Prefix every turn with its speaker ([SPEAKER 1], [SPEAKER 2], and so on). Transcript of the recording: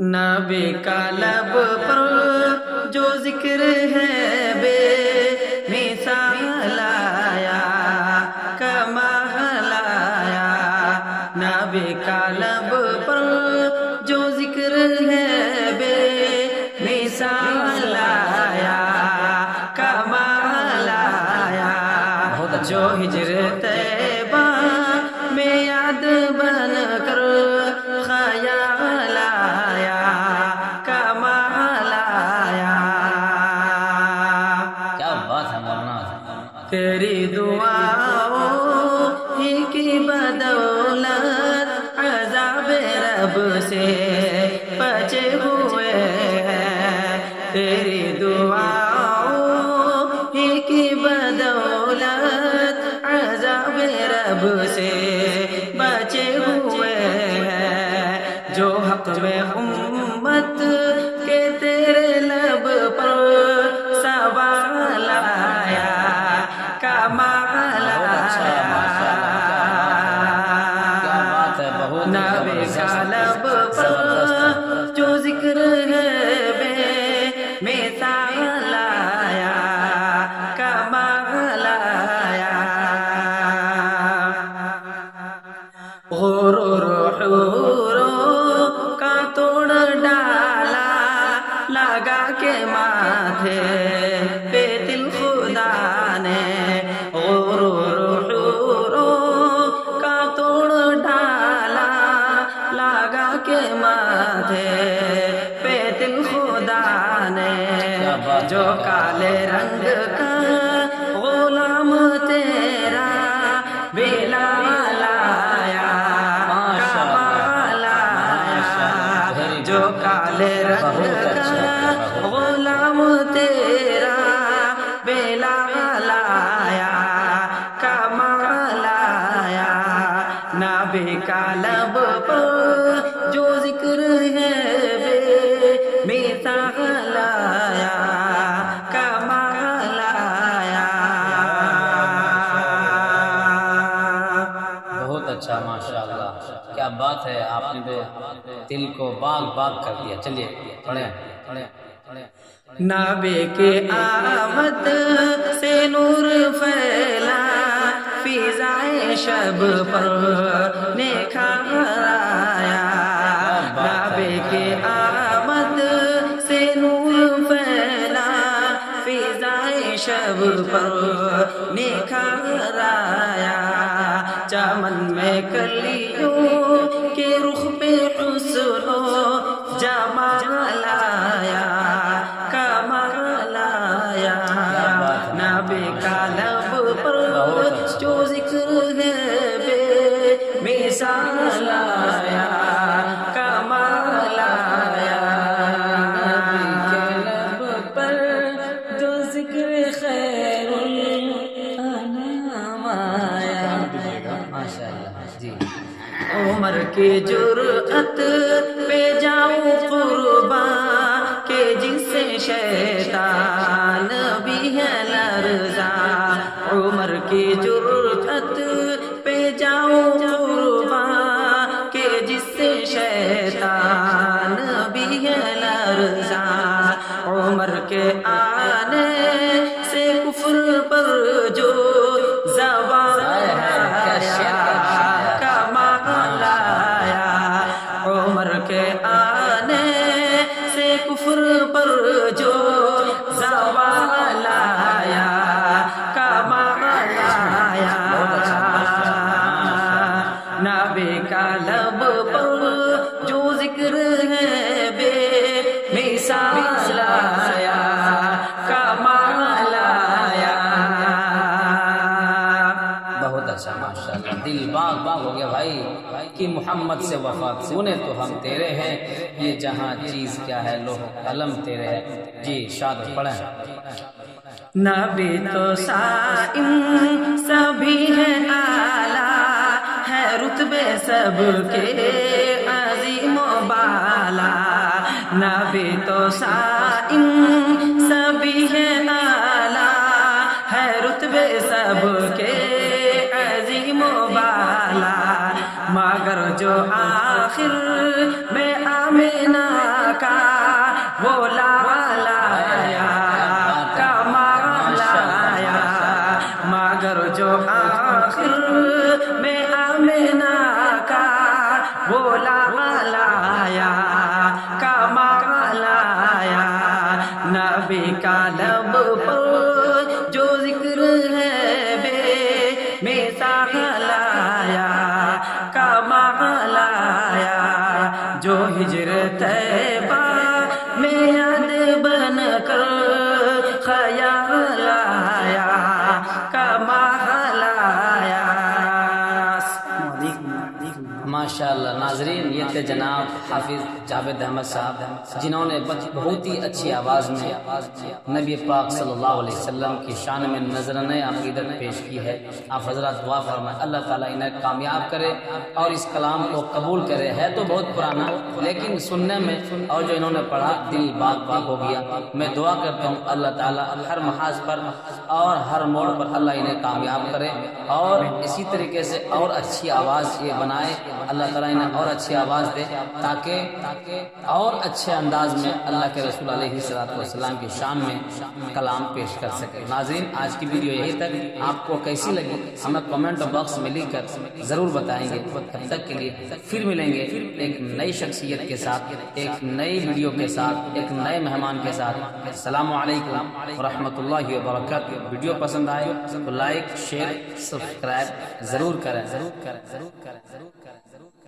[SPEAKER 1] نبی کا لب پر جو ذکر ہے بے مثال آیا کمال آیا، نبی کا لب پر جو ذکر ہے بے مثال آیا کمال آیا، جو ہجر طیبہ میں یاد بن کر خیال آیا کمال آیا۔
[SPEAKER 2] کیا بات ہے مولانا،
[SPEAKER 1] تیری دعاؤں ہی کی بدولت عذاب رب سے بچے ہوئے ہیں، تیری دعاؤں ہی کی بدولت عذاب رب سے بچے ہوئے ہیں، جو حق میں امت کے تیرے لب پر سوال آیا کمال آیا، نبی کا لب پر جو ذکر ہے بے مثال آیا کمال آیا، غرور حوروں کا توڑ ڈالا لگا کے ماتھے پہ دل خدا نے، غرور حوروں کا توڑ ڈالا لگا کے ماتھے پہ دل خدا نے، جو کالے رنگ کا غلام تیرا بلال آیا کمال آیا، جو کالے رنگ کا غلام تیرا بلال آیا کمال آیا، نبی کا لب پر جو ذکر ہے بے مثال آیا کمال آیا۔
[SPEAKER 2] بہت اچھا ماشاءاللہ، کیا بات ہے، آپ نے تو دل کو باغ باغ کر دیا۔ چلیے پڑھیں۔
[SPEAKER 1] نبی کی آمد سے نور پھیلا فضائے شب پر نکھار آیا، نبی کی آمد سے نور پھیلا فضائے شب پر نکھار آیا، چمن میں کلیوں کے رخ پہ حسن و جمال آیا کمال آیا، نبی کا لب پر جو ذکر ہے بے مثال آیا کمال آیا، نبی کے لب پر جو ذکر خیر الانام آیا،
[SPEAKER 2] ماشاءاللہ جی۔
[SPEAKER 1] عمر کی جرأت پہ جاؤں قربان کہ جس سے شیطان بھی ہے لرزاں، عمر کی جرأت پہ جاؤں قربان کہ جس سے شیطان بھی ہے لرزاں، عمر کے آنے سے کفر پر جو زوال کمال آیا، عمر کے آنے سے کفر پر جو زوال آیا کمال آیا، نبی کا لب پر جو ذکر ہے بے مثال آیا کمال آیا۔
[SPEAKER 2] بہت اچھا ماشاءاللہ، دل باغ باغ ہو گیا بھائی کہ محمد سے وفات سنے تو ہم تیرے ہیں، یہ جہاں چیز کیا ہے لوح قلم تیرے ہے۔ جی شاد پڑھیں۔
[SPEAKER 1] نبی تو سائم سبھی ہے اعلیٰ، ہے رتبے سب کے عظیم و بالا، نبی تو سائم سبھی ہے اعلیٰ، ہے رتبے سب کے عظیم و بالا، مگر جو آخر میں آمینہ نبی کا لب پر جو ذکر ہے بے مثال آیا کمال آیا، جو ہجرت طیبہ میں یاد بن کر خیال آیا کمال آیا۔
[SPEAKER 2] ماشاءاللہ ناظرین، یہ تھے جناب حافظ جاوید احمد صاحب، جنہوں نے بہت ہی اچھی آواز میں نبی پاک صلی اللہ علیہ وسلم کی شان میں نذرانہ عقیدت پیش کی ہے۔ آپ حضرات دعا فرمائیں اللہ تعالیٰ انہیں کامیاب کرے اور اس کلام کو قبول کرے۔ ہے تو بہت پرانا لیکن سننے میں اور جو انہوں نے پڑھا دل باغ باغ ہو گیا۔ میں دعا کرتا ہوں اللہ تعالیٰ ہر محاذ پر اور ہر موڑ پر اللہ انہیں کامیاب کرے اور اسی طریقے سے اور اچھی آواز یہ بنائے، اللہ تعالیٰ انہیں اور اچھی آواز دے تاکہ اور اچھے انداز میں اللہ کے رسول علیہ السلام کی شان میں کلام پیش کر سکے۔ ناظرین، آج کی ویڈیو یہی تک، آپ کو کیسی لگی ہمیں کمنٹ باکس میں لکھ کر ضرور بتائیں گے۔ تب تک کے لیے پھر ملیں گے ایک نئی شخصیت کے ساتھ، ایک نئی ویڈیو کے ساتھ، ایک نئے مہمان کے ساتھ۔ السلام علیکم ورحمۃ اللہ وبرکاتہ۔ ویڈیو پسند آئے تو لائک، شیئر، سبسکرائب ضرور کریں۔